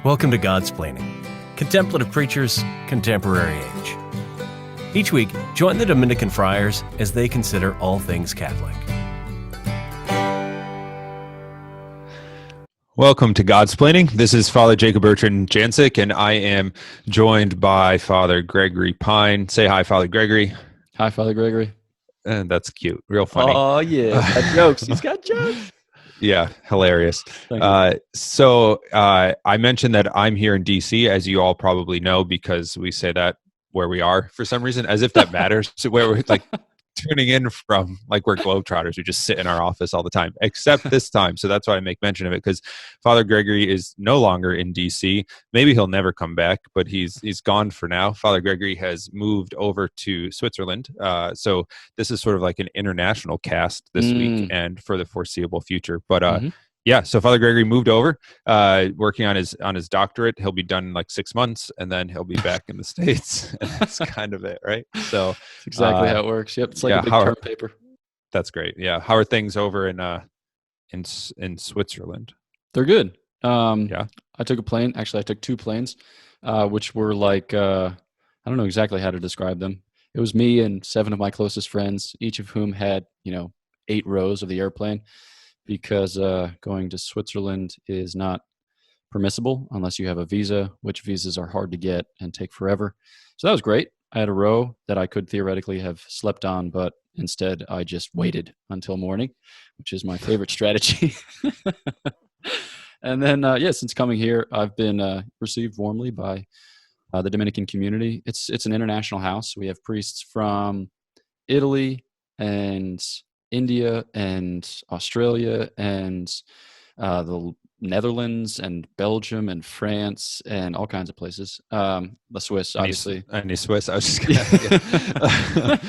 Welcome to Godsplaining, Contemplative Preachers, Contemporary Age. Each week, join the Dominican friars as they consider all things Catholic. Welcome to Godsplaining. This is Father Bertrand Janczyk, and I am joined by Father Gregory Pine. Say hi, Father Gregory. Hi, Father Gregory. And that's cute. Real funny. Oh, yeah. He's got jokes. He's got jokes. Yeah, hilarious. So I mentioned that I'm here in DC, as you all probably know, because we say that where we are for some reason, as if that matters. So where we're like tuning in from, like we're Globetrotters who just sit in our office all the time, except this time. So that's why I make mention of it, because Father Gregory is no longer in DC. Maybe he'll never come back, but he's gone for now. Father Gregory has moved over to Switzerland. So this is sort of like an international cast this week and for the foreseeable future. But yeah, so Father Gregory moved over, working on his doctorate. He'll be done in like 6 months, and then he'll be back in the States. And that's kind of it, right? So that's exactly how it works. Yep, it's like a big term paper. That's great. Yeah, how are things over in Switzerland? They're good. Yeah, I took a plane. Actually, I took 2 planes, which were like I don't know exactly how to describe them. It was me and 7 of my closest friends, each of whom had 8 rows of the airplane, because going to Switzerland is not permissible unless you have a visa, which visas are hard to get and take forever. So that was great. I had a row that I could theoretically have slept on, but instead I just waited until morning, which is my favorite strategy. And then, since coming here, I've been received warmly by the Dominican community. It's an international house. We have priests from Italy and India and Australia and the Netherlands and Belgium and France and all kinds of places. The Swiss, obviously. Any Swiss? I was just gonna.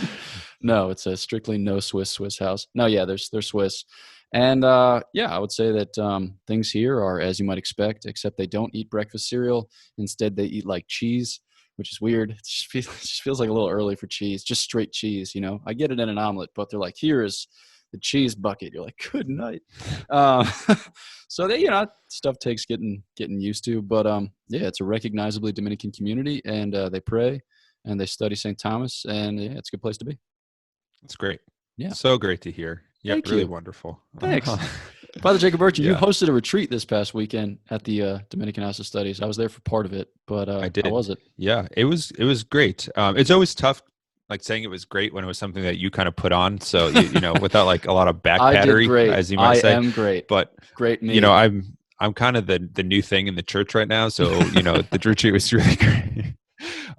No, it's a strictly no Swiss house. No, yeah, they're Swiss. And I would say that things here are as you might expect, except they don't eat breakfast cereal. Instead, they eat like cheese, which is weird. It just feels like a little early for cheese, just straight cheese, I get it in an omelet, but they're like, here is the cheese bucket. You're like, good night. So they, stuff takes getting used to, but it's a recognizably Dominican community, and they pray and they study St. Thomas, and it's a good place to be. That's great. Yeah. So great to hear. Yeah, Thank really you. Wonderful. Thanks. Father Bertrand, Yeah. You hosted a retreat this past weekend at the Dominican House of Studies. I was there for part of it, but I did. how was it? Yeah, it was great. It's always tough, like saying it was great when it was something that you kind of put on. So without like a lot of back battery, as you might say. I am great. But great me. I'm kind of the new thing in the church right now. So the retreat was really great.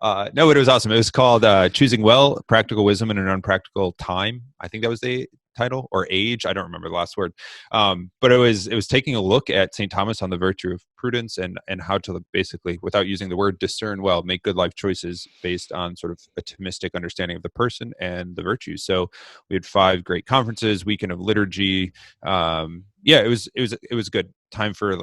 No, but it was awesome. It was called Choosing Well, Practical Wisdom in an Unpractical Time. I think that was the title, or age. I don't remember the last word. But it was taking a look at St. Thomas on the virtue of prudence and how to basically, without using the word discern well, make good life choices based on sort of a Thomistic understanding of the person and the virtues. So we had 5 great conferences, weekend of liturgy. It was good time for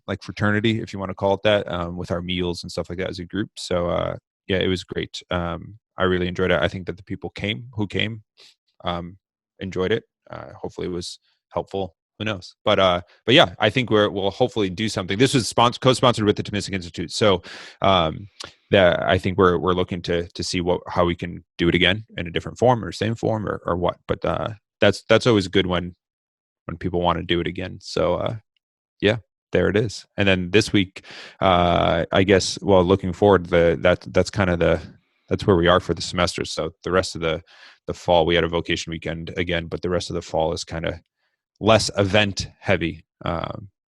like fraternity, if you want to call it that, with our meals and stuff like that as a group. So it was great. I really enjoyed it. I think that the people who came enjoyed it. Hopefully it was helpful. Who knows? But yeah, I think we'll hopefully do something. This was co-sponsored with the Thomistic Institute. So that I think we're looking to see how we can do it again in a different form or same form or what. But that's always good when people want to do it again. So there it is. And then this week, I guess, looking forward, that's kind of that's where we are for the semester. So the rest of the fall, we had a vocation weekend again, but the rest of the fall is kind of less event heavy.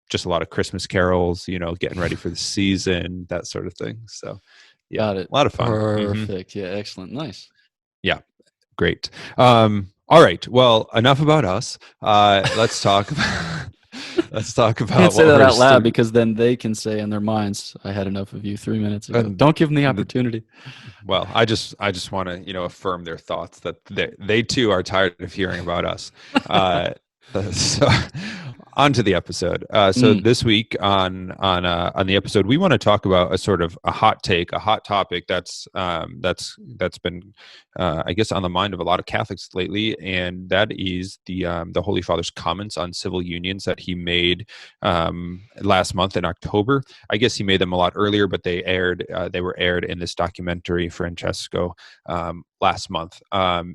Just a lot of Christmas carols, getting ready for the season, that sort of thing. So yeah, Got it. A lot of fun. Perfect. Mm-hmm. Yeah. Excellent. Nice. Yeah. Great. All right. Well, enough about us. Let's talk about Can't say that out loud because then they can say in their minds, I had enough of you 3 minutes ago. Don't give them the opportunity. Well, I just want to, affirm their thoughts that they too are tired of hearing about us. So On to the episode. So this week on the episode, we want to talk about a sort of a hot take, a hot topic that's been I guess on the mind of a lot of Catholics lately, and that is the Holy Father's comments on civil unions that he made last month in October. I guess he made them a lot earlier, but they were aired in this documentary Francesco last month.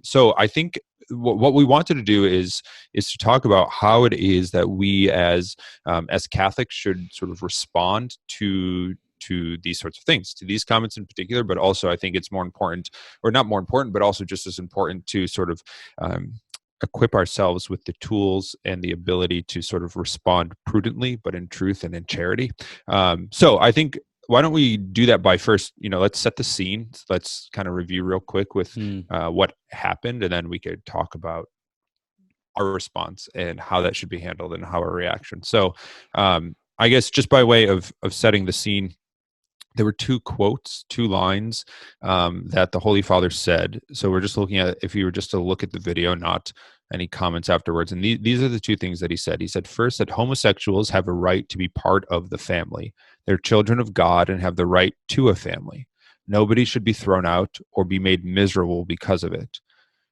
So I think what we wanted to do is to talk about how it is that we as Catholics should sort of respond to these sorts of things, to these comments in particular, but also I think it's more important, or not more important, but also just as important to sort of equip ourselves with the tools and the ability to sort of respond prudently, but in truth and in charity. So I think, why don't we do that by first, let's set the scene. Let's kind of review real quick with what happened, and then we could talk about our response and how that should be handled and how our reaction. So I guess just by way of setting the scene, there were two lines that the Holy Father said. So we're just looking at, if you were just to look at the video, not any comments afterwards. And these are the two things that he said. He said, first, that homosexuals have a right to be part of the family. They're children of God and have the right to a family. Nobody should be thrown out or be made miserable because of it.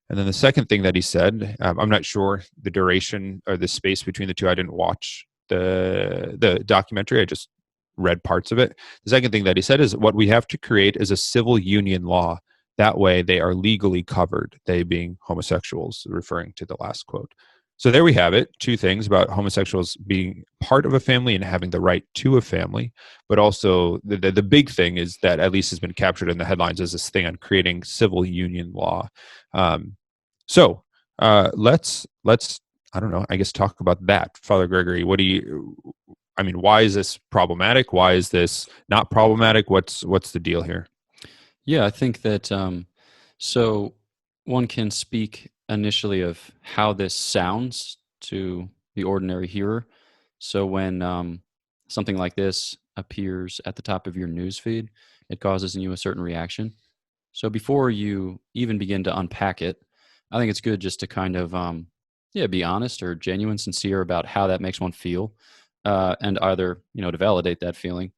And then the second thing that he said, I'm not sure the duration or the space between the two. I didn't watch the documentary. I just read parts of it. The second thing that he said is, what we have to create is a civil union law. That way they are legally covered, they being homosexuals, referring to the last quote. So there we have it, two things about homosexuals being part of a family and having the right to a family, but also the big thing is that at least has been captured in the headlines as this thing on creating civil union law. So let's I don't know, I guess talk about that. Father Gregory, why is this problematic? Why is this not problematic? What's the deal here? Yeah, I think that so one can speak initially of how this sounds to the ordinary hearer. So when something like this appears at the top of your news feed, it causes in you a certain reaction. So before you even begin to unpack it, I think it's good just to kind of be honest or genuine, sincere about how that makes one feel, and either to validate that feeling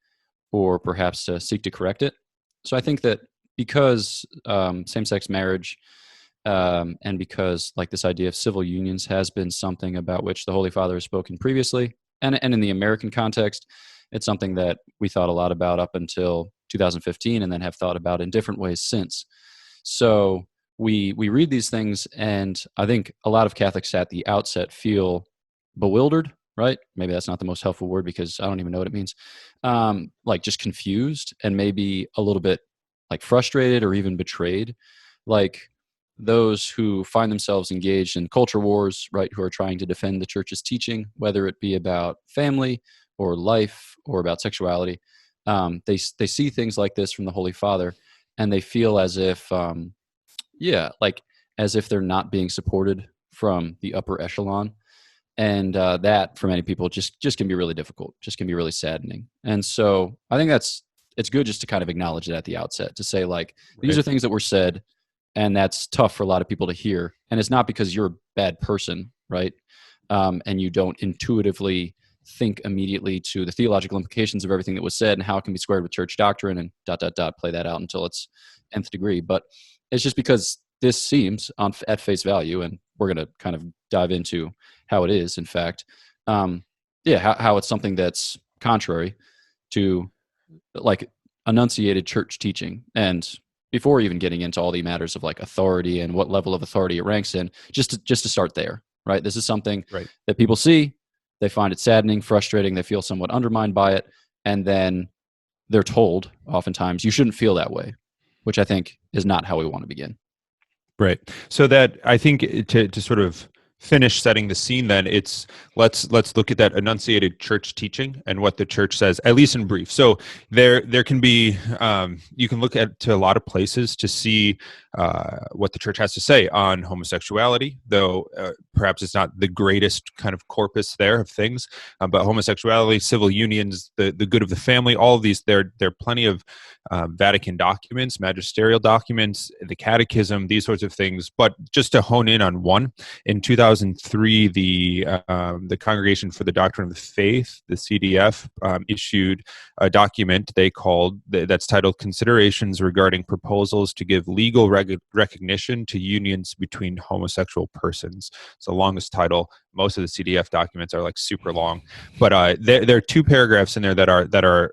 or perhaps to seek to correct it. So I think that because same-sex marriage and because like this idea of civil unions has been something about which the Holy Father has spoken previously, and in the American context, it's something that we thought a lot about up until 2015 and then have thought about in different ways since. So we read these things, and I think a lot of Catholics at the outset feel bewildered, right? Maybe that's not the most helpful word because I don't even know what it means. Like just confused and maybe a little bit like frustrated or even betrayed. Like those who find themselves engaged in culture wars, right? Who are trying to defend the church's teaching, whether it be about family or life or about sexuality. They see things like this from the Holy Father and they feel as if, as if they're not being supported from the upper echelon. And that for many people just can be really difficult, just can be really saddening. And so I think it's good just to kind of acknowledge it at the outset, to say like, these are things that were said, and that's tough for a lot of people to hear. And it's not because you're a bad person, right? And you don't intuitively think immediately to the theological implications of everything that was said and how it can be squared with church doctrine and ... play that out until its nth degree. But it's just because this seems at face value, and we're going to kind of dive into how it is, in fact, how it's something that's contrary to like enunciated church teaching. And before even getting into all the matters of like authority and what level of authority it ranks in, just to start there, right? This is something that people see, they find it saddening, frustrating, they feel somewhat undermined by it, and then they're told oftentimes you shouldn't feel that way, which I think is not how we want to begin. Right. So that, I think, to sort of finish setting the scene, then it's let's look at that enunciated church teaching and what the church says, at least in brief. So there can be you can look to a lot of places to see what the church has to say on homosexuality, though perhaps it's not the greatest kind of corpus there of things, but homosexuality, civil unions, the good of the family, all of these, there are plenty of Vatican documents, magisterial documents, the catechism, these sorts of things. But just to hone in on one, in 2000 2003, the Congregation for the Doctrine of the Faith, the CDF, issued a document they called that's titled "Considerations Regarding Proposals to Give Legal Recognition to Unions Between Homosexual Persons." It's the longest title. Most of the CDF documents are like super long, but there are two paragraphs in there that are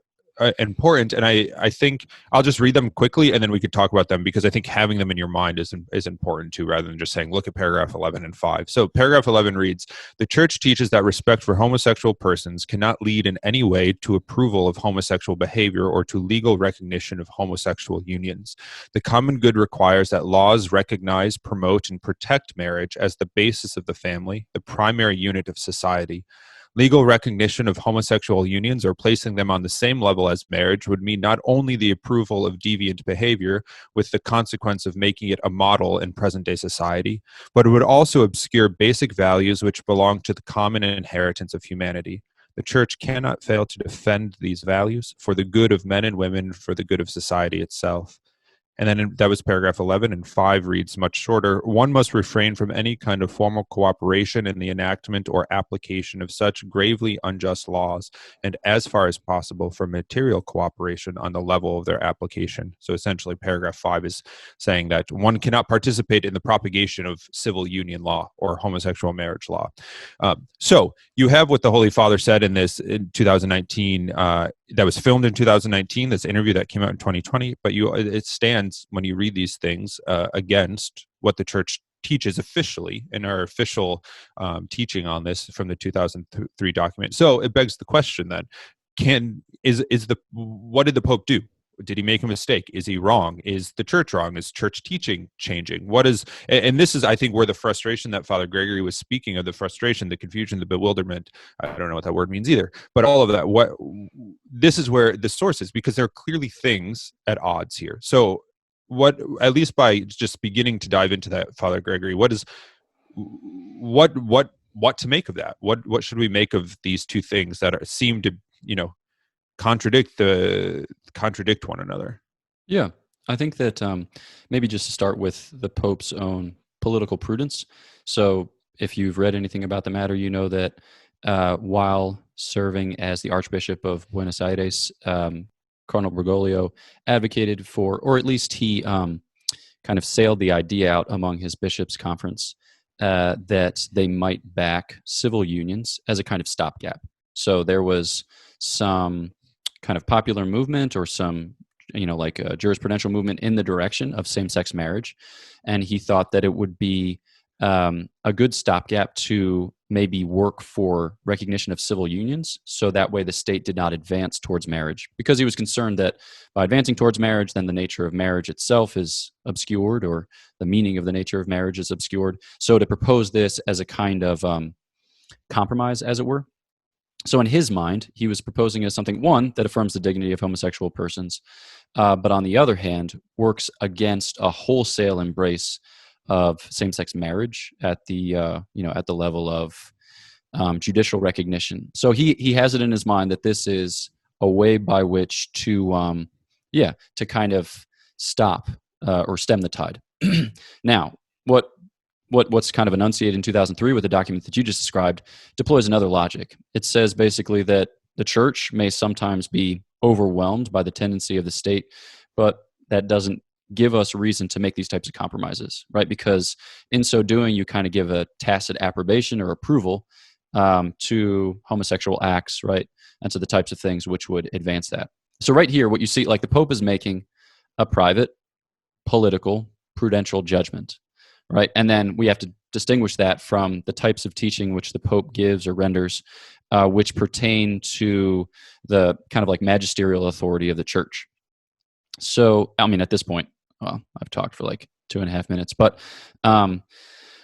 important, and I think I'll just read them quickly, and then we could talk about them, because I think having them in your mind is important too, rather than just saying look at paragraph 11 and 5. So paragraph 11 reads, "The Church teaches that respect for homosexual persons cannot lead in any way to approval of homosexual behavior or to legal recognition of homosexual unions. The common good requires that laws recognize, promote, and protect marriage as the basis of the family, the primary unit of society. Legal recognition of homosexual unions or placing them on the same level as marriage would mean not only the approval of deviant behavior, with the consequence of making it a model in present-day society, but it would also obscure basic values which belong to the common inheritance of humanity. The Church cannot fail to defend these values for the good of men and women, for the good of society itself." And then that was paragraph 11, and 5 reads much shorter. "One must refrain from any kind of formal cooperation in the enactment or application of such gravely unjust laws, and as far as possible from material cooperation on the level of their application." So essentially paragraph 5 is saying that one cannot participate in the propagation of civil union law or homosexual marriage law. So you have what the Holy Father said in 2019, that was filmed in 2019, this interview that came out in 2020, but it stands, when you read these things, against what the Church teaches officially in our official teaching on this from the 2003 document. So it begs the question then, what did the Pope do? Did he make a mistake? Is he wrong? Is the Church wrong? Is Church teaching changing? And this is, I think, where the frustration that Father Gregory was speaking of, the frustration, the confusion, the bewilderment, I don't know what that word means either, but all of that, this is where the source is, because there are clearly things at odds here. So at least by just beginning to dive into that, Father Gregory, what to make of that? What should we make of these two things that seem to, contradict one another? Yeah, I think that maybe just to start with the Pope's own political prudence. So if you've read anything about the matter, you know that while serving as the Archbishop of Buenos Aires, Cardinal Bergoglio advocated for, or at least he kind of sailed the idea out among his bishops' conference, that they might back civil unions as a kind of stopgap. So there was some kind of popular movement or some, like a jurisprudential movement in the direction of same-sex marriage. And he thought that it would be a good stopgap to maybe work for recognition of civil unions, so that way the state did not advance towards marriage, because he was concerned that by advancing towards marriage, then the nature of marriage itself is obscured, or the meaning of the nature of marriage is obscured. So to propose this as a kind of compromise, as it were. So in his mind, he was proposing as something, one, that affirms the dignity of homosexual persons, but on the other hand, works against a wholesale embrace of same-sex marriage at the at the level of judicial recognition. So he has it in his mind that this is a way by which to kind of stop or stem the tide. Now, what's kind of enunciated in 2003 with the document that you just described deploys another logic. It says basically that the Church may sometimes be overwhelmed by the tendency of the state, but that doesn't give us reason to make these types of compromises, right? Because in so doing, you kind of give a tacit approbation or approval to homosexual acts, right? And to the types of things which would advance that. So right here, what you see, like the Pope is making a private, political, prudential judgment, right? And then we have to distinguish that from the types of teaching which the Pope gives or renders, which pertain to the kind of like magisterial authority of the Church. So, I mean, at this point, well, I've talked for like 2.5 minutes, but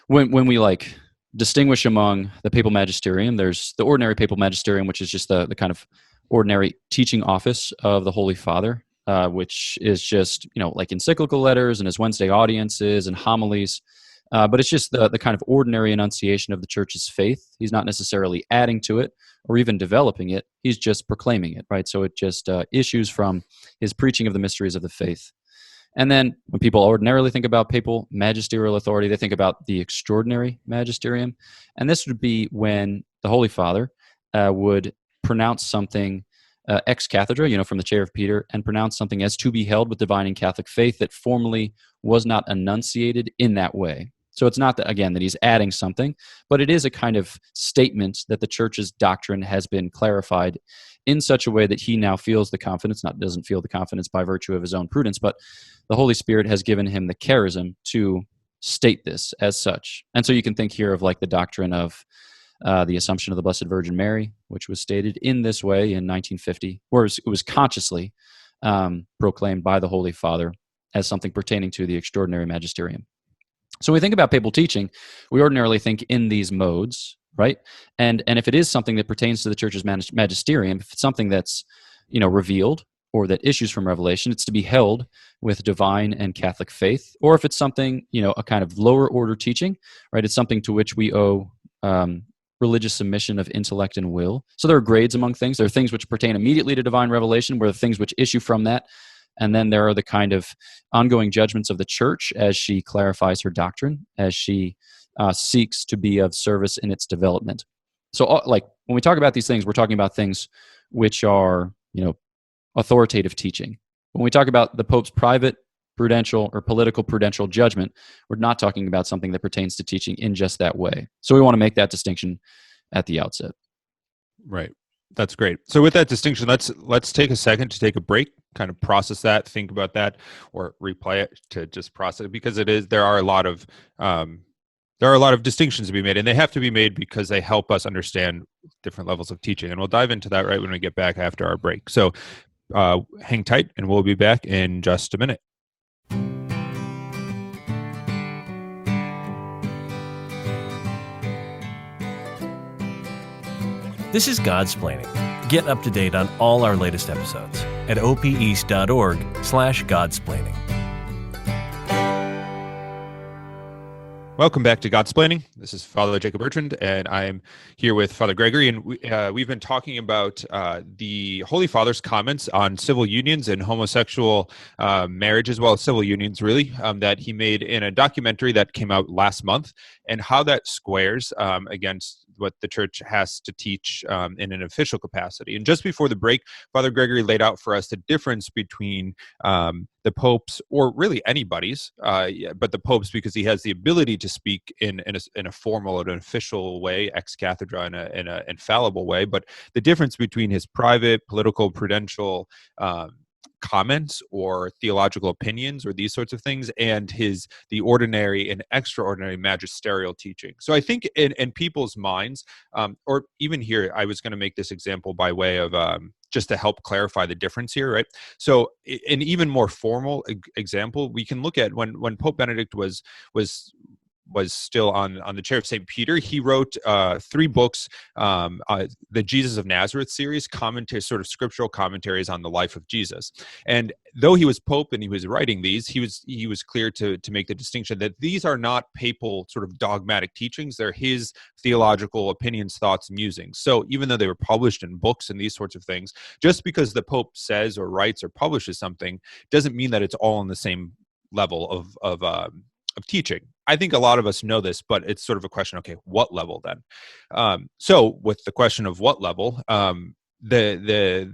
when we like distinguish among the papal magisterium, there's the ordinary papal magisterium, which is just the kind of ordinary teaching office of the Holy Father, which is just, like encyclical letters and his Wednesday audiences and homilies. But it's just the kind of ordinary enunciation of the Church's faith. He's not necessarily adding to it or even developing it. He's just proclaiming it, right? So it just issues from his preaching of the mysteries of the faith. And then when people ordinarily think about papal magisterial authority, they think about the extraordinary magisterium. And this would be when the Holy Father would pronounce something ex cathedra, from the chair of Peter, and pronounce something as to be held with divine and Catholic faith that formally was not enunciated in that way. So it's not that, again, that he's adding something, but it is a kind of statement that the church's doctrine has been clarified in such a way that he now feels the confidence, doesn't feel the confidence by virtue of his own prudence, but the Holy Spirit has given him the charism to state this as such. And so you can think here of like the doctrine of the Assumption of the Blessed Virgin Mary, which was stated in this way in 1950, where it was consciously proclaimed by the Holy Father as something pertaining to the extraordinary magisterium. So when we think about papal teaching, we ordinarily think in these modes, right? And if it is something that pertains to the Church's magisterium, if it's something that's revealed or that issues from revelation, it's to be held with divine and Catholic faith. Or if it's something, a kind of lower order teaching, right? It's something to which we owe religious submission of intellect and will. So there are grades among things. There are things which pertain immediately to divine revelation, where the things which issue from that. And then there are the kind of ongoing judgments of the Church as she clarifies her doctrine, as she seeks to be of service in its development. So like when we talk about these things, we're talking about things which are, authoritative teaching. When we talk about the Pope's private prudential or political prudential judgment, we're not talking about something that pertains to teaching in just that way. So we want to make that distinction at the outset. Right. That's great. So with that distinction, let's take a second to take a break, kind of process that, think about that, or replay it to just process it, because there are a lot of distinctions to be made, and they have to be made because they help us understand different levels of teaching. And we'll dive into that right when we get back after our break. So hang tight, and we'll be back in just a minute. This is Godsplaining. Get up to date on all our latest episodes at opeast.org/Godsplaining. Welcome back to Godsplaining. This is Father Jacob Bertrand, and I'm here with Father Gregory, and we've been talking about the Holy Father's comments on civil unions and homosexual marriage, as well as civil unions, really, that he made in a documentary that came out last month, and how that squares against what the Church has to teach in an official capacity. And just before the break, Father Gregory laid out for us the difference between the Pope's, or really anybody's, but the Pope's, because he has the ability to speak in a formal or an official way, ex cathedra, in an infallible way. But the difference between his private, political, prudential comments or theological opinions or these sorts of things, and the ordinary and extraordinary magisterial teaching. So I think in people's minds, or even here, I was going to make this example by way of just to help clarify the difference here, right? So an even more formal example, we can look at when Pope Benedict was still on the chair of St. Peter. He wrote 3 books, the Jesus of Nazareth series, sort of scriptural commentaries on the life of Jesus. And though he was Pope and he was writing these, he was clear to make the distinction that these are not papal sort of dogmatic teachings. They're his theological opinions, thoughts, musings. So even though they were published in books and these sorts of things, just because the Pope says or writes or publishes something doesn't mean that it's all on the same level of teaching. I think a lot of us know this, but it's sort of a question, okay, what level then? So with the question of what level, the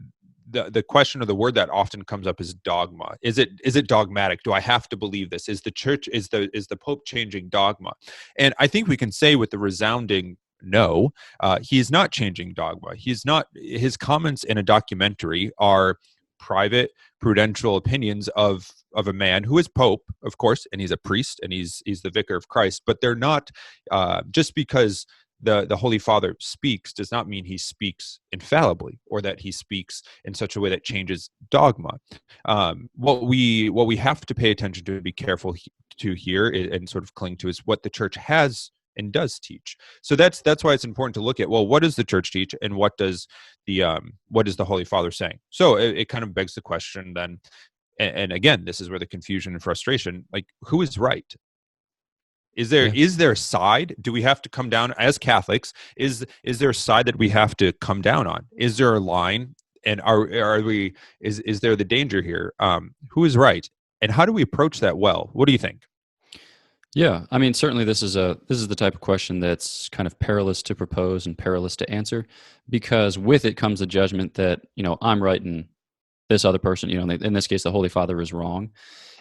question or the word that often comes up is dogma. Is it dogmatic? Do I have to believe this? Is the Pope changing dogma? And I think we can say with the resounding no, he is not changing dogma. His comments in a documentary are private, prudential opinions of a man who is Pope, of course, and he's a priest and he's the vicar of Christ, but they're not just because the Holy Father speaks does not mean he speaks infallibly or that he speaks in such a way that changes dogma. What we have to pay attention to, be careful to hear and sort of cling to, is what the Church has and does teach. So that's why it's important to look at, well, what does the Church teach, and what is the Holy Father saying? So it kind of begs the question then, and again, this is where the confusion and frustration, like, who is right? Is there a side? Do we have to come down as Catholics? Is there a side that we have to come down on? Is there a line? And is there the danger here? Who is right? And how do we approach that well? What do you think? Yeah, I mean, certainly this is the type of question that's kind of perilous to propose and perilous to answer, because with it comes the judgment that, I'm right and this other person, in this case, the Holy Father is wrong.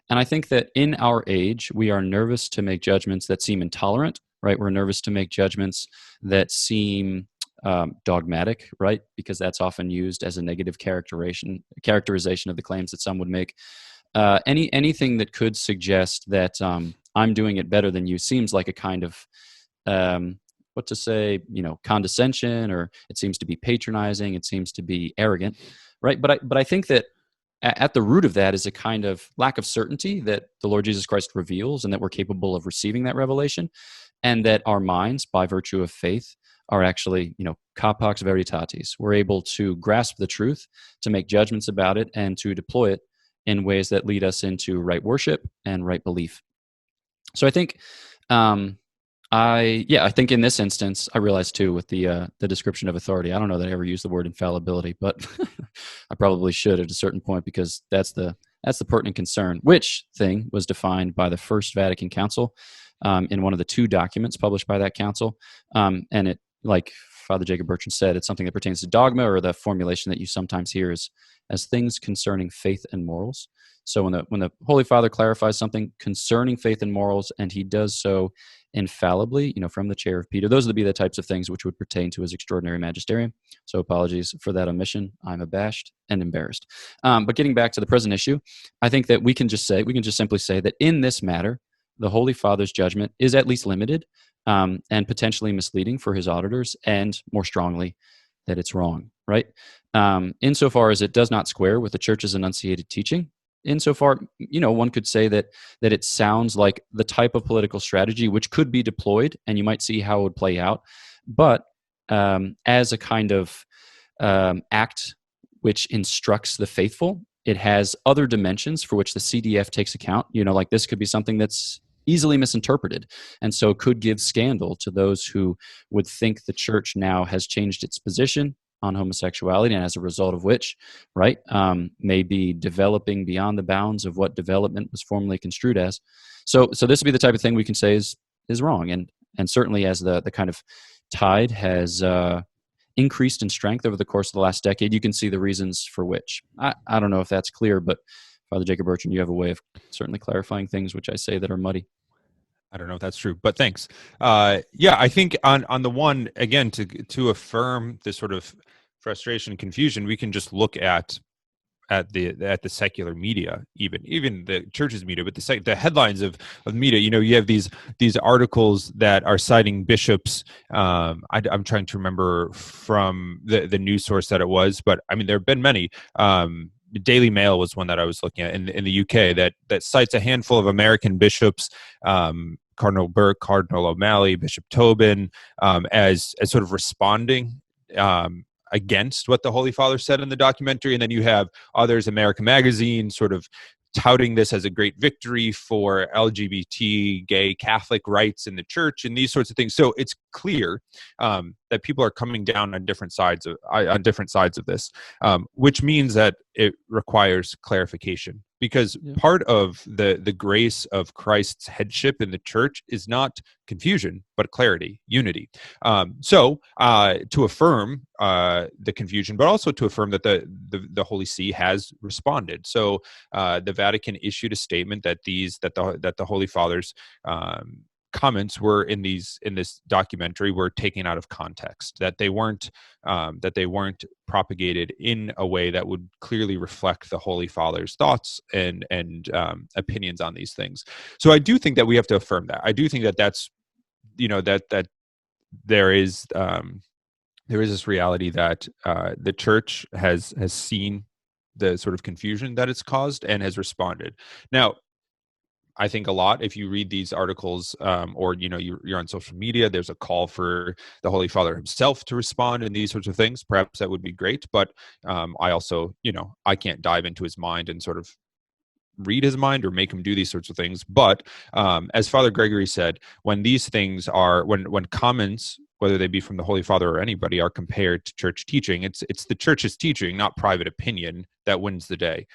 And I think that in our age, we are nervous to make judgments that seem intolerant, right? We're nervous to make judgments that seem dogmatic, right? Because that's often used as a negative characterization of the claims that some would make. Anything that could suggest that I'm doing it better than you seems like a kind of what to say, condescension, or it seems to be patronizing. It seems to be arrogant, right? But I think that at the root of that is a kind of lack of certainty that the Lord Jesus Christ reveals, and that we're capable of receiving that revelation, and that our minds, by virtue of faith, are actually, capax veritatis. We're able to grasp the truth, to make judgments about it, and to deploy it in ways that lead us into right worship and right belief. So I think, I think in this instance, I realized too with the description of authority. I don't know that I ever used the word infallibility, but I probably should at a certain point, because that's the pertinent concern. Which thing was defined by the First Vatican Council in one of the two documents published by that council, and it, like Father Jacob Bertrand said, it's something that pertains to dogma, or the formulation that you sometimes hear is as things concerning faith and morals. So when the Holy Father clarifies something concerning faith and morals, and he does so infallibly, from the chair of Peter, those would be the types of things which would pertain to his extraordinary magisterium. So apologies for that omission. I'm abashed and embarrassed. But getting back to the present issue, I think that we can just simply say that in this matter, the Holy Father's judgment is at least limited and potentially misleading for his auditors, and more strongly, that it's wrong, right? Insofar as it does not square with the Church's enunciated teaching, insofar, one could say that it sounds like the type of political strategy which could be deployed, and you might see how it would play out, but as a kind of act which instructs the faithful, it has other dimensions for which the CDF takes account. Like this could be something that's easily misinterpreted, and so could give scandal to those who would think the Church now has changed its position on homosexuality, and as a result of which, right, may be developing beyond the bounds of what development was formerly construed as. So this would be the type of thing we can say is wrong, and certainly as the kind of tide has increased in strength over the course of the last decade, you can see the reasons for which. I don't know if that's clear, but Father Jacob Bertrand, you have a way of certainly clarifying things which I say that are muddy. I don't know if that's true, but thanks. I think on the one, again, to affirm this sort of frustration and confusion, we can just look at the secular media, even the church's media, but the headlines of media. You have these articles that are citing bishops. I'm trying to remember from the news source that it was, but I mean there have been many. The Daily Mail was one that I was looking at in the UK that cites a handful of American bishops, Cardinal Burke, Cardinal O'Malley, Bishop Tobin, as sort of responding against what the Holy Father said in the documentary. And then you have others, America Magazine, sort of touting this as a great victory for LGBT, gay, Catholic rights in the church, and these sorts of things. So it's clear that people are coming down on different sides of this, which means that it requires clarification. Because part of the grace of Christ's headship in the church is not confusion, but clarity, unity. So to affirm the confusion, but also to affirm that the Holy See has responded. So the Vatican issued a statement that the Holy Father's comments were in this documentary were taken out of context, that they weren't propagated in a way that would clearly reflect the Holy Father's thoughts and opinions on these things. So I do think that we have to affirm that. I do think that that's that there is this reality that the church has seen the sort of confusion that it's caused and has responded. Now, I think a lot, if you read these articles or you're on social media, there's a call for the Holy Father himself to respond and these sorts of things. Perhaps that would be great, but I also, I can't dive into his mind and sort of read his mind or make him do these sorts of things. But as Father Gregory said, when these things are, when comments, whether they be from the Holy Father or anybody, are compared to church teaching, it's the church's teaching, not private opinion, that wins the day.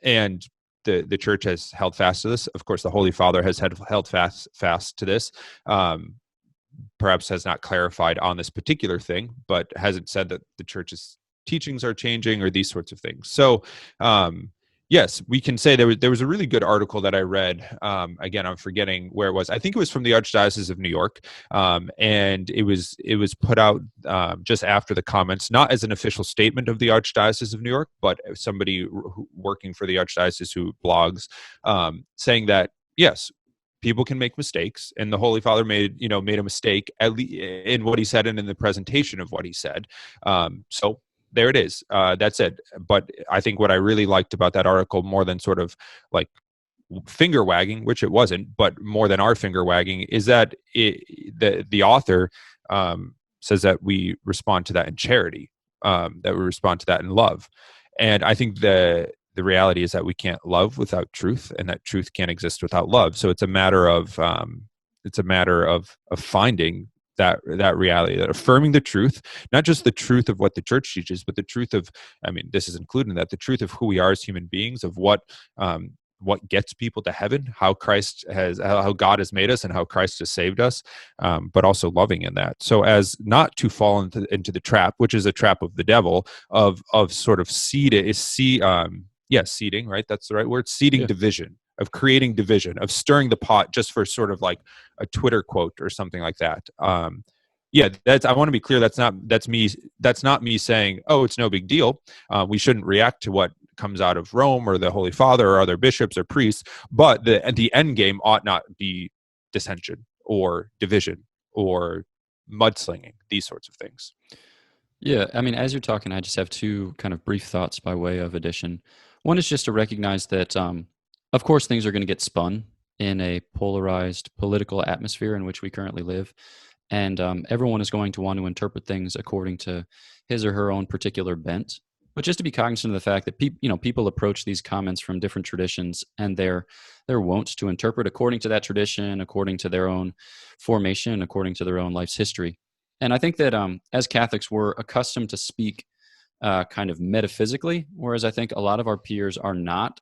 And the church has held fast to this. Of course, the Holy Father has held fast to this. Perhaps has not clarified on this particular thing, but hasn't said that the church's teachings are changing or these sorts of things. So, yes, we can say there was a really good article that I read. Again, I'm forgetting where it was. I think it was from the Archdiocese of New York, and it was put out just after the comments, not as an official statement of the Archdiocese of New York, but somebody working for the Archdiocese who blogs, saying that yes, people can make mistakes, and the Holy Father made a mistake in what he said and in the presentation of what he said. So there it is. That's it. But I think what I really liked about that article, more than sort of like finger wagging, which it wasn't, but more than our finger wagging, is that the author says that we respond to that in charity, that we respond to that in love. And I think the reality is that we can't love without truth, and that truth can't exist without love. So it's a matter of finding that reality, that affirming the truth, not just the truth of what the church teaches, but the truth of, this is included in that, the truth of who we are as human beings, of what gets people to heaven, how God has made us and how Christ has saved us, but also loving in that. So as not to fall into the trap, which is a trap of the devil, of sort of seeding, right? That's the right word. Seeding division, of creating division, of stirring the pot just for sort of like a Twitter quote or something like that. I want to be clear. That's not me saying, oh, it's no big deal. We shouldn't react to what comes out of Rome or the Holy Father or other bishops or priests, but the end game ought not be dissension or division or mudslinging, these sorts of things. Yeah, as you're talking, I just have two kind of brief thoughts by way of addition. One is just to recognize that, of course, things are going to get spun in a polarized political atmosphere in which we currently live. And everyone is going to want to interpret things according to his or her own particular bent. But just to be cognizant of the fact that people approach these comments from different traditions, and they're wont to interpret according to that tradition, according to their own formation, according to their own life's history. And I think that as Catholics, we're accustomed to speak kind of metaphysically, whereas I think a lot of our peers are not.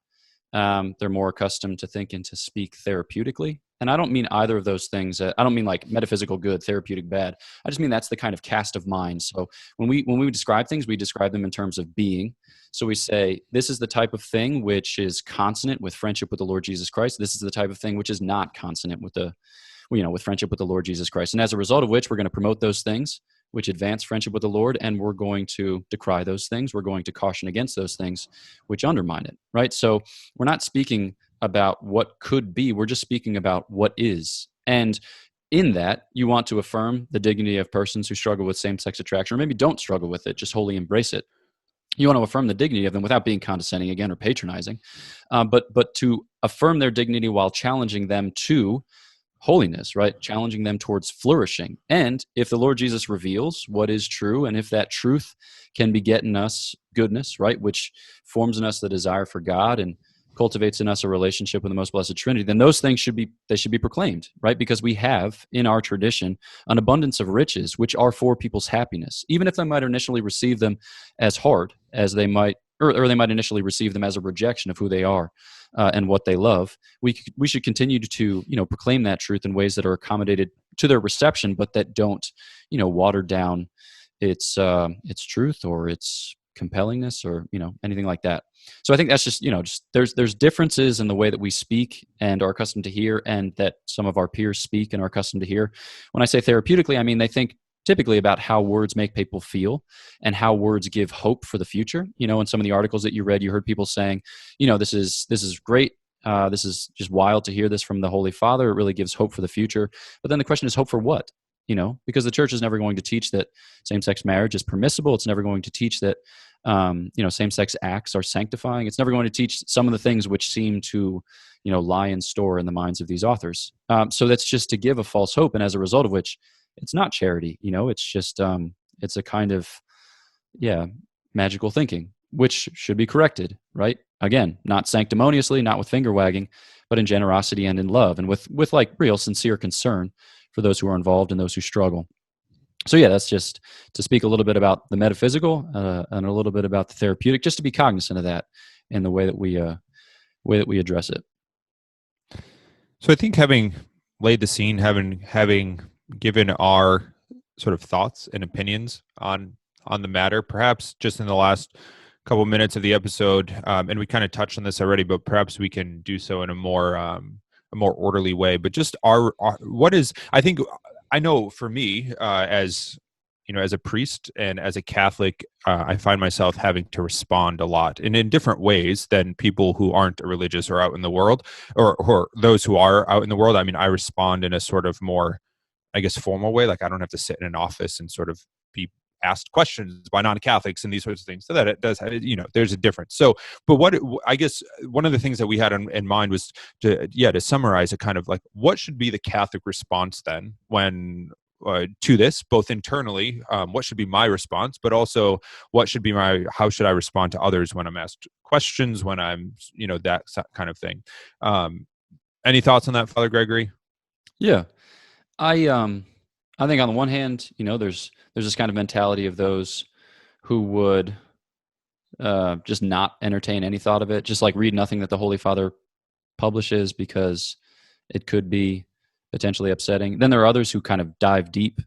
They're more accustomed to think and to speak therapeutically. And I don't mean either of those things. I don't mean like metaphysical good, therapeutic bad. I just mean that's the kind of cast of mind. So when we describe things, we describe them in terms of being. So we say, this is the type of thing which is consonant with friendship with the Lord Jesus Christ. This is the type of thing which is not consonant with with friendship with the Lord Jesus Christ. And as a result of which, we're going to promote those things which advance friendship with the Lord, and we're going to decry those things. We're going to caution against those things which undermine it, right? So we're not speaking about what could be, we're just speaking about what is. And in that, you want to affirm the dignity of persons who struggle with same-sex attraction, or maybe don't struggle with it, just wholly embrace it. You want to affirm the dignity of them without being condescending again or patronizing, but to affirm their dignity while challenging them to holiness, right? Challenging them towards flourishing. And if the Lord Jesus reveals what is true, and if that truth can beget in us goodness, right, which forms in us the desire for God and cultivates in us a relationship with the most blessed Trinity, then those things should be proclaimed, right? Because we have in our tradition an abundance of riches which are for people's happiness, even if they might initially receive them as hard as they might, or they might initially receive them as a rejection of who they are and what they love. We should continue to proclaim that truth in ways that are accommodated to their reception, but that don't water down its truth or its compellingness or anything like that. So I think that's just there's differences in the way that we speak and are accustomed to hear, and that some of our peers speak and are accustomed to hear. When I say therapeutically, I mean they think typically about how words make people feel and how words give hope for the future. In some of the articles that you read, you heard people saying, this is great. This is just wild to hear this from the Holy Father. It really gives hope for the future. But then the question is, hope for what? Because the church is never going to teach that same-sex marriage is permissible. It's never going to teach that, same-sex acts are sanctifying. It's never going to teach some of the things which seem to, lie in store in the minds of these authors. So that's just to give a false hope. And as a result of which, it's not charity, it's just, it's a kind of, magical thinking, which should be corrected, right? Again, not sanctimoniously, not with finger wagging, but in generosity and in love, and with like real sincere concern for those who are involved and those who struggle. So that's just to speak a little bit about the metaphysical and a little bit about the therapeutic, just to be cognizant of that in the way that we way that we address it. So I think having laid the scene, having given our sort of thoughts and opinions on the matter, perhaps just in the last couple minutes of the episode, and we kind of touched on this already, but perhaps we can do so in a more orderly way. But just our what is, I think, I know for me, as you know, as a priest and as a Catholic, I find myself having to respond a lot and in different ways than people who aren't religious or out in the world, or those who are out in the world. I mean, I respond in a sort of more, I guess, formal way. Like I don't have to sit in an office and sort of be asked questions by non-Catholics and these sorts of things. So that it does, you know, there's a difference. So, but what I guess one of the things that we had in mind was to summarize a kind of like what should be the Catholic response then when to this, both internally, what should be my response, but also what should be how should I respond to others when I'm asked questions, when I'm, you know, that kind of thing. Any thoughts on that, Father Gregory? Yeah. I think on the one hand, you know, there's this kind of mentality of those who would just not entertain any thought of it, just like read nothing that the Holy Father publishes because it could be potentially upsetting. Then there are others who kind of dive deep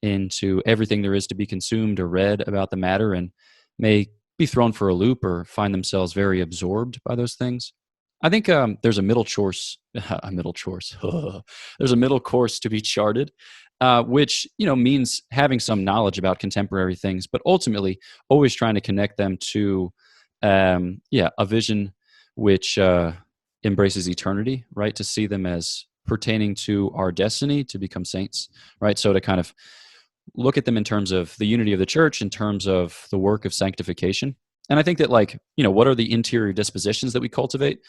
into everything there is to be consumed or read about the matter and may be thrown for a loop or find themselves very absorbed by those things. I think there's a middle course. There's a middle course to be charted, which, you know, means having some knowledge about contemporary things, but ultimately always trying to connect them to, a vision which embraces eternity, right? To see them as pertaining to our destiny to become saints, right? So to kind of look at them in terms of the unity of the church, in terms of the work of sanctification. And I think that, like, you know, what are the interior dispositions that we cultivate?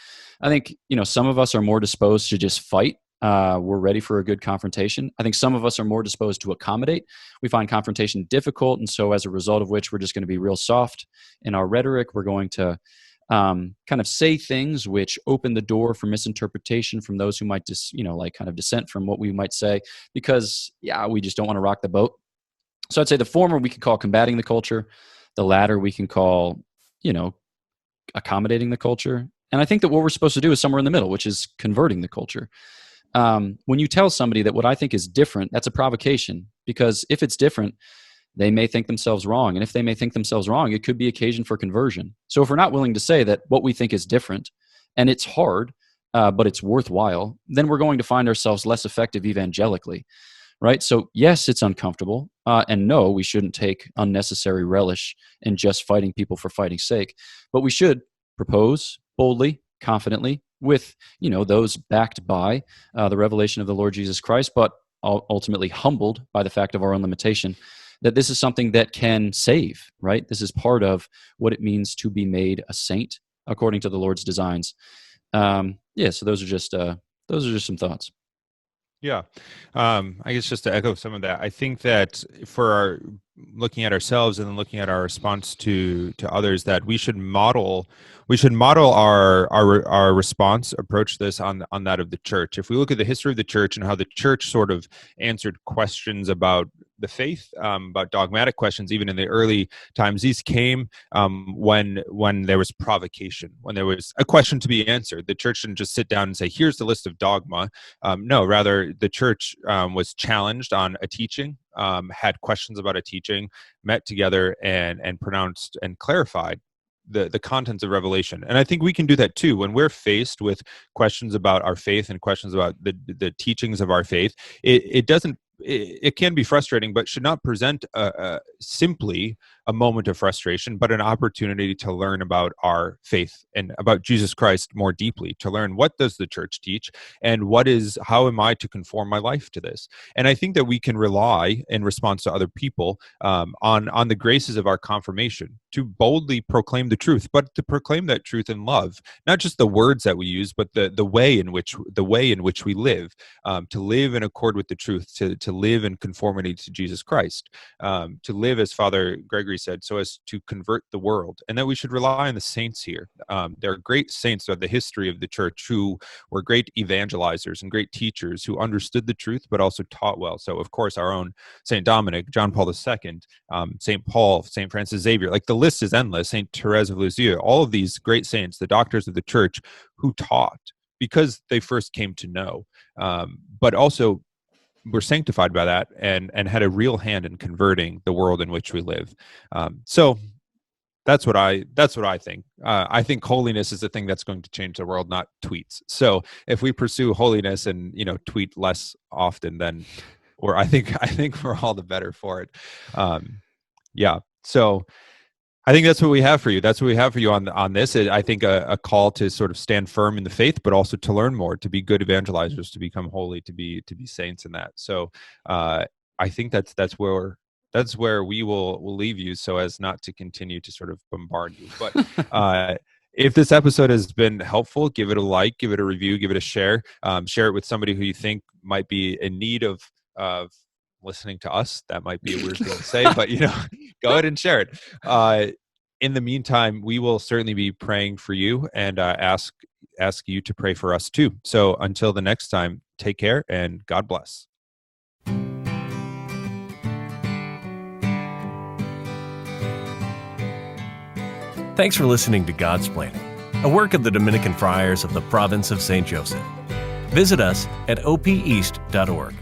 I think, you know, some of us are more disposed to just fight. We're ready for a good confrontation. I think some of us are more disposed to accommodate. We find confrontation difficult. And so as a result of which, we're just going to be real soft in our rhetoric. We're going to kind of say things which open the door for misinterpretation from those who might kind of dissent from what we might say, because we just don't want to rock the boat. So I'd say the former we can call combating the culture, the latter we can call, you know, accommodating the culture. And I think that what we're supposed to do is somewhere in the middle, which is converting the culture. When you tell somebody that what I think is different, that's a provocation, because if it's different, they may think themselves wrong. And if they may think themselves wrong, it could be occasion for conversion. So if we're not willing to say that what we think is different, and it's hard, but it's worthwhile, then we're going to find ourselves less effective evangelically, right? So yes, it's uncomfortable. And no, we shouldn't take unnecessary relish in just fighting people for fighting's sake. But we should propose boldly, confidently, with, you know, those backed by the revelation of the Lord Jesus Christ, but ultimately humbled by the fact of our own limitation, that this is something that can save, right? This is part of what it means to be made a saint according to the Lord's designs. So those are just some thoughts. Yeah. I guess just to echo some of that, I think that for looking at ourselves and then looking at our response to others, that we should model our response approach this on that of the church. If we look at the history of the church and how the church sort of answered questions about the faith, about dogmatic questions, even in the early times, these came when there was provocation, when there was a question to be answered. The church didn't just sit down and say, here's the list of dogma. No, rather the church was challenged on a teaching, had questions about a teaching, met together and pronounced and clarified the contents of revelation. And I think we can do that too when we're faced with questions about our faith and questions about the teachings of our faith. It can be frustrating, but should not present simply a moment of frustration, but an opportunity to learn about our faith and about Jesus Christ more deeply, to learn what does the church teach and how am I to conform my life to this? And I think that we can rely in response to other people on the graces of our confirmation to boldly proclaim the truth, but to proclaim that truth in love, not just the words that we use, but the way in which we live, to live in accord with the truth, to live in conformity to Jesus Christ, to live live, as Father Gregory said, so as to convert the world, and that we should rely on the saints here. There are great saints of the history of the church who were great evangelizers and great teachers who understood the truth, but also taught well. So, of course, our own St. Dominic, John Paul II, St. Paul, St. Francis Xavier, like the list is endless, St. Therese of Lisieux, all of these great saints, the doctors of the church who taught because they first came to know, but also were sanctified by that and had a real hand in converting the world in which we live. So that's what I think. I think holiness is the thing that's going to change the world, not tweets. So if we pursue holiness and tweet less often, then, or I think we're all the better for it. Yeah. So I think that's what we have for you. That's what we have for you on this. I think a call to sort of stand firm in the faith, but also to learn more, to be good evangelizers, to become holy, to be saints in that. So I think that's where we will leave you, so as not to continue to sort of bombard you. But if this episode has been helpful, give it a like, give it a review, give it a share. Share it with somebody who you think might be in need of listening to us. That might be a weird thing to say, but go ahead and share it. In the meantime, we will certainly be praying for you and ask you to pray for us too. So until the next time, take care and God bless. Thanks for listening to Godsplaining, a work of the Dominican Friars of the Province of St. Joseph. Visit us at opeast.org.